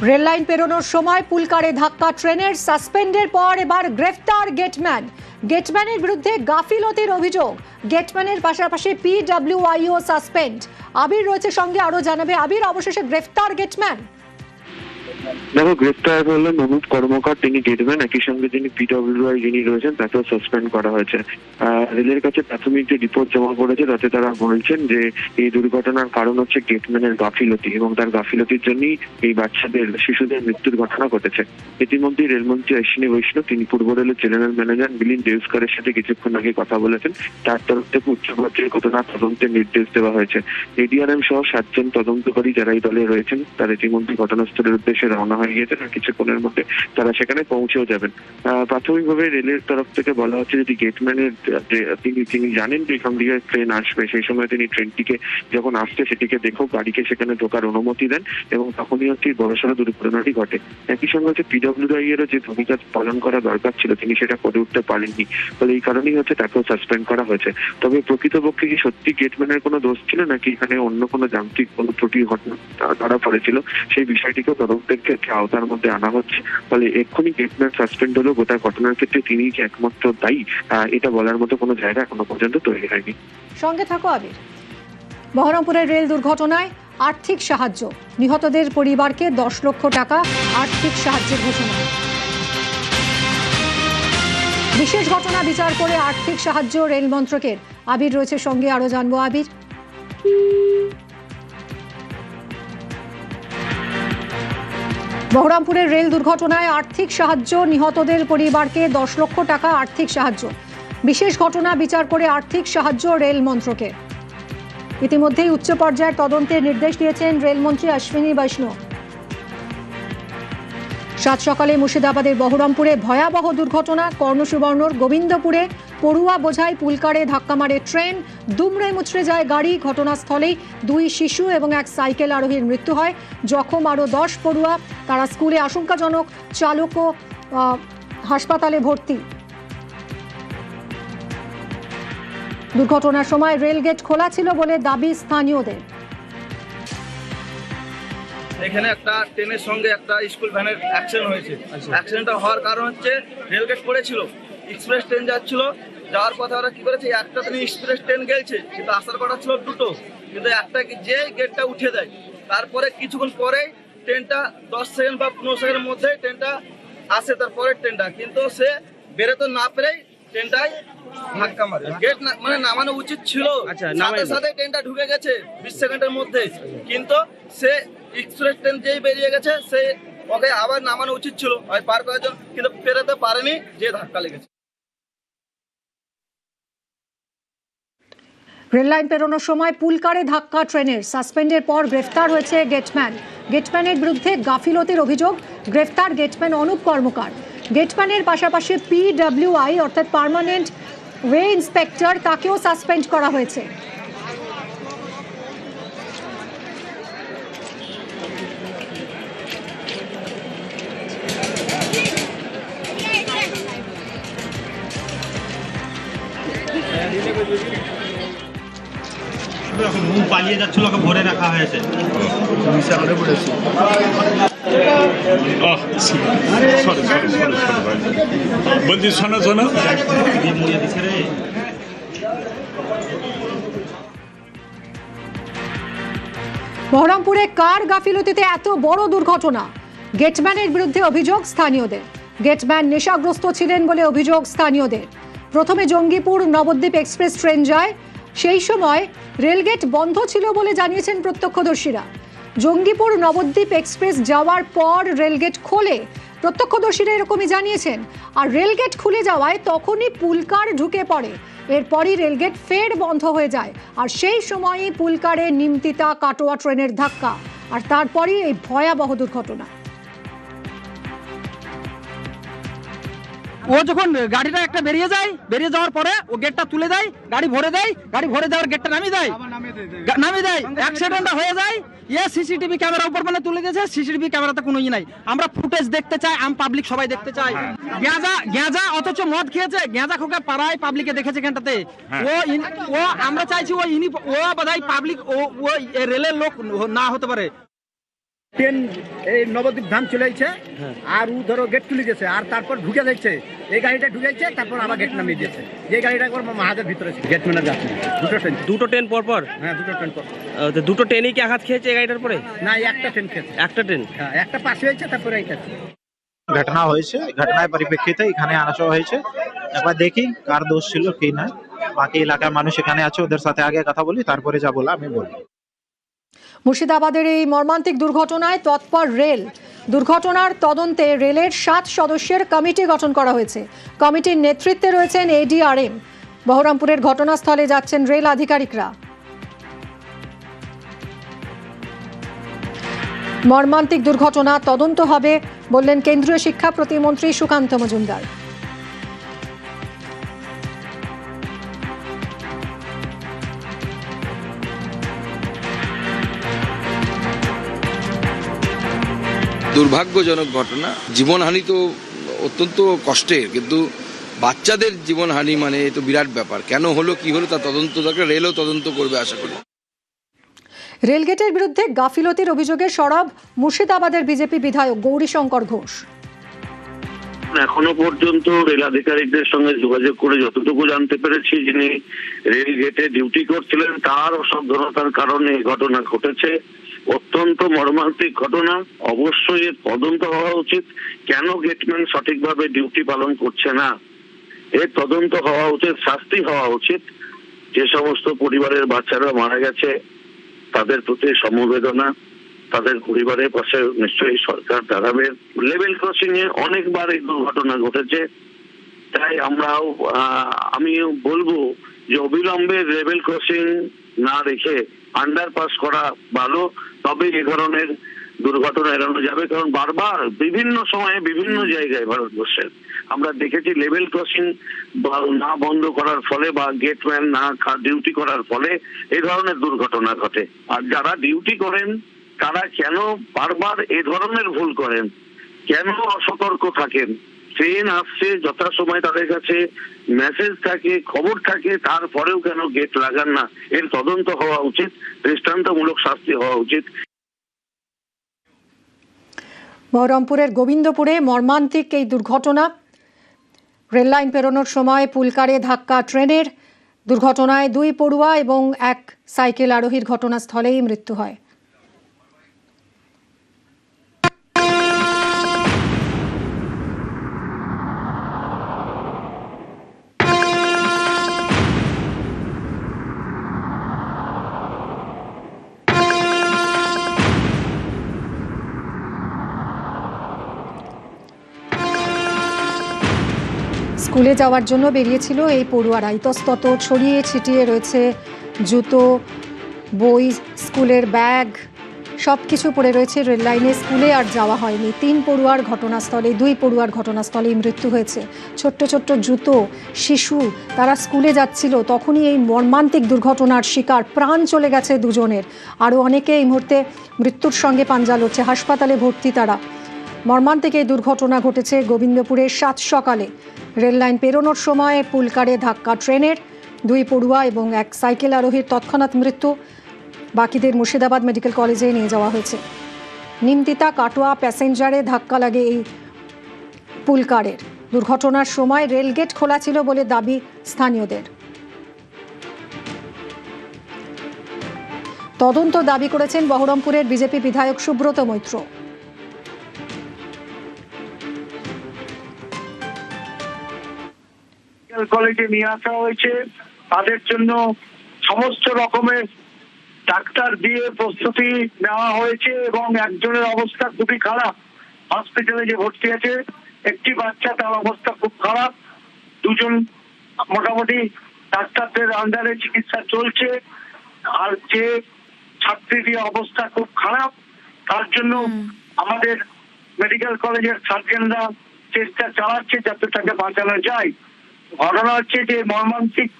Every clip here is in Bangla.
রেল লাইন পেরোনোর সময় পুলকারে ধাক্কা ট্রেনের, সাসপেন্ডের পর এবার গ্রেফতার গেটম্যান। গেটম্যানের বিরুদ্ধে গাফিলতির অভিযোগ। গেটম্যানের পাশাপাশি পিডব্লিউআইও সাসপেন্ড। আবির রয়েছে সঙ্গে, আরো জানাবে আবির, অবশেষে গ্রেফতার গেটম্যান। দেখো, গ্রেফতার হলেন অনুপ কর্মকার, তিনি গেটম্যান। একই সঙ্গে যিনি পিডব্লিউআই যিনি রয়েছেন তাকেও সাসপেন্ড করা হয়েছে। রেলের কাছে প্রাথমিক যে রিপোর্ট জমা পড়েছে তাতে তারা বলছেন যে এই দুর্ঘটনার কারণ হচ্ছে গেটম্যানের গাফিলতি, এবং তার গাফিলতির জন্যই এই শিশুদের মৃত্যুর ঘটনা ঘটেছে। ইতিমধ্যে রেলমন্ত্রী অশ্বিনী বৈষ্ণব, তিনি পূর্ব রেলের জেনারেল ম্যানেজার মিলিন্দ দেউস্করের সাথে কিছুক্ষণ আগে কথা বলেছেন। তার তরফ থেকে উচ্চ পর্যায়ের ঘটনা তদন্তের নির্দেশ দেওয়া হয়েছে। এডিআরএম সহ 7 জন তদন্তকারী যারা এই দলে রয়েছেন তারা ইতিমধ্যে ঘটনাস্থলের উদ্দেশ্যে রওনা হয়ে গিয়েছেন, আর কিছুক্ষণের মধ্যে তারা সেখানে পৌঁছেও যাবেন। প্রাথমিকভাবে রেলের তরফ থেকে বলা হচ্ছে যদি গেটম্যানের তিনি জানেন যে এখান দিয়ে ট্রেন আসবে, সেই সময় তিনি ট্রেনটিকে যখন আসছে সেটিকে দেখেও গাড়িকে সেখানে ঢোকার অনুমতি দেন, এবং তখনই হচ্ছে বড়সড় দুর্ঘটনাটি ঘটে। একই সঙ্গে হচ্ছে পিডব্লিউআই এরও যে ভূমিকা পালন করা দরকার ছিল তিনি সেটা করে উঠতে পারেননি, ফলে এই কারণেই হচ্ছে তাকেও সাসপেন্ড করা হয়েছে। তবে প্রকৃতপক্ষে কি সত্যি গেটম্যানের কোনো দোষ ছিল নাকি এখানে অন্য কোনো যান্ত্রিক কোনো ত্রুটি ঘটনা ধরা পড়েছিল, সেই বিষয়টিকেও তদন্তের ক্ষেত্রে আওতার মধ্যে আনা হচ্ছে। ফলে এক্ষুনি গেটম্যান সাসপেন্ড হলেও গোটা ঘটনার ক্ষেত্রে তিনি যে একমাত্র দায়ী এটা বলার মতো কোনো জায়গা এখনো পর্যন্ত তৈরি হয়নি। সঙ্গে থাকো আবির। বহরমপুরের রেল দুর্ঘটনায় আর্থিক সাহায্য, নিহতদের পরিবারকে 10 লক্ষ টাকা আর্থিক সাহায্যের ঘোষণা। বিশেষ ঘটনা বিচার করে আর্থিক সাহায্য রেল মন্ত্রকের। আবির রয়েছে সঙ্গে, আরো জানবো আবির। বহরমপুরের রেল দুর্ঘটনায় আর্থিক সাহায্য, নিহতদের পরিবারকে 10 লক্ষ টাকা আর্থিক সাহায্য। বিশেষ ঘটনা বিচার করে আর্থিক সাহায্য রেল মন্ত্রকের। ইতিমধ্যেই উচ্চ পর্যায়ের তদন্তের নির্দেশ দিয়েছেন রেলমন্ত্রী অশ্বিনী বৈষ্ণব। সাত সকালে মুর্শিদাবাদের বহরমপুরে ভয়াবহ দুর্ঘটনা। কর্ণসুবর্ণর গোবিন্দপুরে পড়ুয়া বোঝাই পুলকারে ধাক্কা মারে ট্রেন, দুমড়ে মুচড়ে যায় গাড়ি। ঘটনাস্থলেই 2 শিশু এবং 1 সাইকেল আরোহীর মৃত্যু হয়। জখম আরও 10 পড়ুয়া, তারা স্কুলে আশঙ্কাজনক, চালকও হাসপাতালে ভর্তি। দুর্ঘটনার সময় রেলগেট খোলা ছিল বলে দাবি স্থানীয়দের। এখানে একটা ট্রেনের সঙ্গে একটা স্কুল ভ্যানের অ্যাক্সিডেন্ট হয়েছে। অ্যাক্সিডেন্টটা হওয়ার কারণ হচ্ছে রেলগেট পড়েছিল, এক্সপ্রেস ট্রেন যাচ্ছিল, যাওয়ার পথে ওরা কি করেছে, একটা ট্রেন এক্সপ্রেস ট্রেন গেছে, কিন্তু আসার কথা ছিল 2টো, কিন্তু একটা যে গেটটা উঠে দেয়। তারপরে কিছুক্ষণ পরে ট্রেনটা 10 সেকেন্ড বা 15 সেকেন্ডের মধ্যে ট্রেনটা আসে, তারপরে ট্রেনটা কিন্তু সে বেরোতে না পেরেই ট্রেনটাই ধাক্কা মারে। গেট মানে নামানো উচিত ছিল, সাথে সাথে ট্রেনটা ঢুকে গেছে 20 সেকেন্ডের মধ্যে, কিন্তু সে এক্সপ্রেস ট্রেন যেই বেরিয়ে গেছে সে ওকে আবার নামানো উচিত ছিল পার করার জন্য, কিন্তু পেরোতে পারেনি, যে ধাক্কা লেগেছে। রেল লাইন পেরোনোর সময় পুলকারে ধাক্কা ট্রেনের, সাসপেন্ডের পর গ্রেফতার হয়েছে গেটম্যান। গেটম্যানের বিরুদ্ধে গাফিলতির অভিযোগ, গ্রেফতার গেটম্যান অনুপ কর্মকার। গেটম্যানের পাশাপাশি পিডব্লিউআই অর্থাৎ পার্মানেন্ট ওয়ে ইন্সপেক্টর, তাকেও সাসপেন্ড করা হয়েছে। পালিয়ে যাচ্ছিল, ওকে ভরে রাখা হয়েছে। বলছি শোনো শোনো, বহরমপুরে কার গাফিলতিতে এত বড় দুর্ঘটনা? গেটম্যানের বিরুদ্ধে অভিযোগ স্থানীয়দের। গেটম্যান নেশাগ্রস্ত ছিলেন বলে অভিযোগ স্থানীয়দের। প্রথমে জঙ্গিপুর নবদ্বীপ এক্সপ্রেস ট্রেন যায়, সেই সময় রেলগেট বন্ধ ছিল বলে জানিয়েছেন প্রত্যক্ষদর্শীরা। জঙ্গিপুর নবদ্বীপ এক্সপ্রেস যাওয়ার পর রেলগেট খোলে, প্রত্যক্ষদর্শীরা এরকমই জানিয়েছেন। আর রেলগেট খুলে যাওয়ায় তখনই পুলকার ঢুকে পড়ে, এরপরই রেলগেট ফের বন্ধ হয়ে যায়। আর সেই সময়ই পুলকারে নিমতিতা কাটোয়া ট্রেনের ধাক্কা, আর তারপরই এই ভয়াবহ দুর্ঘটনা। ও যখন গাড়িটা একটা বেরিয়ে যাওয়ার পরে ও গেটটা তুলে দেয়, গাড়ি ভরে দেওয়ার গেটটা নামিয়ে দেয়, অ্যাক্সিডেন্টটা হয়ে যায়। সিসিটিভি ক্যামেরা উপর মানে তুলে দিয়েছে, সিসিটিভি ক্যামেরাতে কোনো নাই। আমরা ফুটেজ দেখতে চাই, পাবলিক সবাই দেখতে চাই। গেঁজা অথচ মদ খেয়েছে, গেঁজা খোকে পাড়ায় পাবলিকে দেখেছে এখানটাতে। ও আমরা চাইছি ও বোধহয় পাবলিক ও রেলের লোক না হতে পারে। ট্রেন এই নবদ্বীপ ধাম চলে যাচ্ছে আর ও ধরো গেট তুলে গেছে আর তারপর ঢুকে যাচ্ছে এই গাড়িটা ঢুকেছে তারপর আবার গেট নামিয়ে দিয়েছে যে গাড়িটা একবার মাহাদের ভিতরে ছিল গেট ম্যানের যাচ্ছে দুটো ট্রেন পর পর হ্যাঁ দুটো ট্রেন পর দুটো ট্রেনই কি আঘাত খেয়েছে এই গাড়িটার পরে? না একটা ট্রেন খেয়েছে একটা ট্রেন হ্যাঁ একটা পাশে হয়েছে তারপরে এইটা ঘটনা হয়েছে, ঘটনার পরিপ্রেক্ষিতে এখানে আসা হয়েছে। একবার দেখি কার দোষ ছিল কি না, বাকি এলাকার মানুষ এখানে আছে, ওদের সাথে আগে কথা বলি, তারপরে যা বলা আমি বলবো। মুর্শিদাবাদের এই মর্মান্তিক দুর্ঘটনায় তৎপর রেল। দুর্ঘটনার তদন্তে রেলের 7 সদস্যের কমিটি গঠন করা হয়েছে। কমিটির নেতৃত্বে রয়েছেন এডিআরএম। বহরমপুরের ঘটনাস্থলে যাচ্ছেন রেল আধিকারিকরা। মর্মান্তিক দুর্ঘটনা তদন্ত হবে বললেন কেন্দ্রীয় শিক্ষা প্রতিমন্ত্রী সুকান্ত মজুমদার। দুর্ভাগ্যজনক ঘটনা, জীবনহানি তো অত্যন্ত কষ্টের, কিন্তু বাচ্চাদের জীবনহানি মানে এ তো বিরাট ব্যাপার। কেন হলো কি হলো তা তদন্ত দরকার, রেলও তদন্ত করবে আশা করি। রেলগেটের বিরুদ্ধে গাফিলতির অভিযোগে সরব মুর্শিদাবাদের বিজেপি বিধায়ক গৌরীশঙ্কর ঘোষ। এখনো পর্যন্ত রেল আধিকারিকদের সঙ্গে যোগাযোগ করে যতটুকু জানতে পেরেছি, যিনি রেল গেটে ডিউটি করছিলেন তার অসাবধানতার কারণে এই ঘটনা ঘটেছে। অত্যন্ত মর্মান্তিক ঘটনা, অবশ্যই এর তদন্ত হওয়া উচিত। কেন গেটম্যান সঠিকভাবে ডিউটি পালন করছে না এর তদন্ত হওয়া উচিত, শাস্তি হওয়া উচিত। যে সমস্ত পরিবারের বাচ্চারা মারা গেছে তাদের প্রতি সমবেদনা, তাদের পরিবারের পাশে নিশ্চয়ই সরকার দাঁড়াবে। লেভেল ক্রসিং এ অনেকবার এই দুর্ঘটনা ঘটেছে, তাই আমি বলবো যে অবিলম্বে লেভেল ক্রসিং না রেখে আন্ডারপাস করা ভালো, তবে এ ধরনের দুর্ঘটনা এড়ানো যাবে। কারণ বারবার বিভিন্ন সময়ে বিভিন্ন জায়গায় ভারতবর্ষের আমরা দেখেছি লেভেল ক্রসিং না বন্ধ করার ফলে বা গেটম্যান না ডিউটি করার ফলে এই ধরনের দুর্ঘটনা ঘটে। আর যারা ডিউটি করেন তারা কেন বারবার এ ধরনের ভুল করেন, কেন অসতর্ক থাকেন? ট্রেন আসছে যথাসময়, তাদের কাছে মেসেজ থাকে, খবর থাকে, তারপরেও কেন গেট লাগান না? এর তদন্ত হওয়া উচিত, দৃষ্টান্তমূলক শাস্তি হওয়া উচিত। বহরমপুরের গোবিন্দপুরে মর্মান্তিক এই দুর্ঘটনা। রেললাইন পেরোনোর সময় পুলকারে ধাক্কা ট্রেনের। দুর্ঘটনায় 2 পড়ুয়া এবং 1 সাইকেল আরোহীর ঘটনাস্থলেই মৃত্যু হয়। স্কুলে যাওয়ার জন্য বেরিয়েছিল এই পড়ুয়ারা। ইতস্তত ছড়িয়ে ছিটিয়ে রয়েছে জুতো, বই, স্কুলের ব্যাগ, সব কিছু পড়ে রয়েছে রেল লাইনে। স্কুলে আর যাওয়া হয়নি। 2 পড়ুয়ার ঘটনাস্থলেই মৃত্যু হয়েছে। ছোট্ট ছোট্ট জুতো, শিশু, তারা স্কুলে যাচ্ছিল, তখনই এই মর্মান্তিক দুর্ঘটনার শিকার। প্রাণ চলে গেছে 2 জনের। আরও অনেকে এই মুহূর্তে মৃত্যুর সঙ্গে পাঞ্জা লড়ছে, হাসপাতালে ভর্তি তারা। মর্মান্তিক এই দুর্ঘটনা ঘটেছে গোবিন্দপুরে 7 সকালে। রেল লাইন পেরোনোর সময় পুলকারে ধাক্কা ট্রেনের। 2 পড়ুয়া এবং 1 সাইকেল আরোহীর তৎক্ষণাৎ মৃত্যু। বাকিদের মুর্শিদাবাদ মেডিকেল কলেজে নিয়ে যাওয়া হয়েছে। নিমতিতা কাটোয়া প্যাসেঞ্জারে ধাক্কা লাগে এই পুলকারের। দুর্ঘটনার সময় রেলগেট খোলা ছিল বলে দাবি স্থানীয়দের। তদন্ত দাবি করেছেন বহরমপুরের বিজেপি বিধায়ক সুব্রত মৈত্র। কলেজে নিয়ে আসা হয়েছে, তাদের জন্য সমস্ত রকমের ডাক্তার দিয়ে প্রস্তুতি নেওয়া হয়েছে এবং একজনের অবস্থা খুবই খারাপ, হসপিটালে যে ভর্তি আছে। একটি বাচ্চা, তার অবস্থা খুব খারাপ। 2 জন মোটামুটি ডাক্তারদের আন্ডারে চিকিৎসা চলছে। আর যে ছাত্রীটির অবস্থা খুব খারাপ, তার জন্য আমাদের মেডিকেল কলেজের সার্জেনরা চেষ্টা চালাচ্ছে যাতে তাকে বাঁচানো যায়। ঘটনা হচ্ছে যে মর্মান্তিক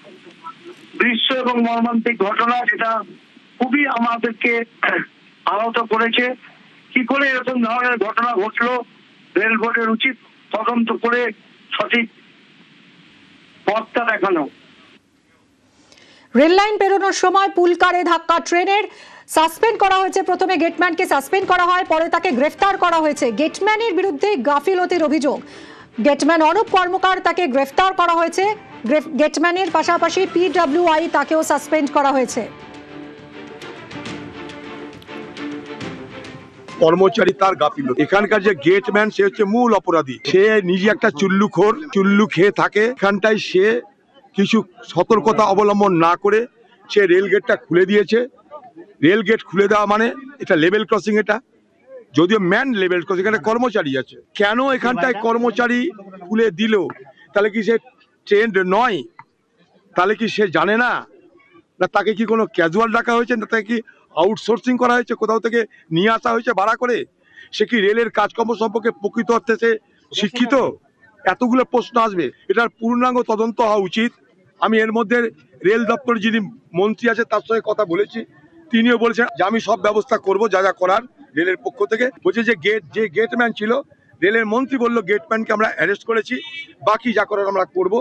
দৃশ্য এবং মর্মান্তিক ঘটনা, যেটা খুবই আমাদেরকে আহত করেছে। কি করে এরকম ধরনের ঘটনা ঘটলো, রেল বোর্ডের উচিত তদন্ত করে সঠিক পথটা দেখানো। রেল লাইন পেরোনোর সময় পুলকারে ধাক্কা ট্রেনের। সাসপেন্ড করা হয়েছে, প্রথমে গেটম্যানকে সাসপেন্ড করা হয়, পরে তাকে গ্রেফতার করা হয়েছে। গেটম্যানের বিরুদ্ধে গাফিলতির অভিযোগ, গেটম্যান অনুপ কর্মকার তাকে গ্রেফতার করা হয়েছে। গেটম্যানের পাশাপাশি পিডব্লিউআই তাকেও সাসপেন্ড করা হয়েছে। কর্মচারী তার গাফিলতি। এখানকার যে গেটম্যান সে হচ্ছে মূল অপরাধী। সে নিজে একটা চুল্লুখোর, চুল্লু খেয়ে থাকে। এখানটায় সে কিছু সতর্কতা অবলম্বন না করে সে রেল গেটটা খুলে দিয়েছে। রেল গেট খুলে দেওয়া মানে এটা লেভেল ক্রসিং, এটা যদিও ম্যান লেভেল ক্রসিং, এখানে কর্মচারী আছে। কেন এখানটায় কর্মচারী খুলে দিল? তাহলে কি সে ট্রেন্ড নয়? তাহলে কি সে জানে না? না তাকে কি কোনো ক্যাজুয়াল ডাকা হয়েছে, না তাকে কি আউটসোর্সিং করা হয়েছে, কোথাও থেকে নিয়ে আসা হয়েছে ভাড়া করে? সে কি রেলের কাজকর্ম সম্পর্কে প্রকৃত অর্থে সে শিক্ষিত? এতগুলো প্রশ্ন আসবে, এটার পূর্ণাঙ্গ তদন্ত হওয়া উচিত। আমি এর মধ্যে রেল দপ্তরের যিনি মন্ত্রী আছে তার সঙ্গে কথা বলেছি, তিনিও বলেছেন যে আমি সব ব্যবস্থা করব যা যা করার রেলের পক্ষ থেকে। বলছে যে গেটম্যান ছিল, রেলের মন্ত্রী বললো গেটম্যানকে আমরা অ্যারেস্ট করেছি, বাকি যা করার আমরা করব।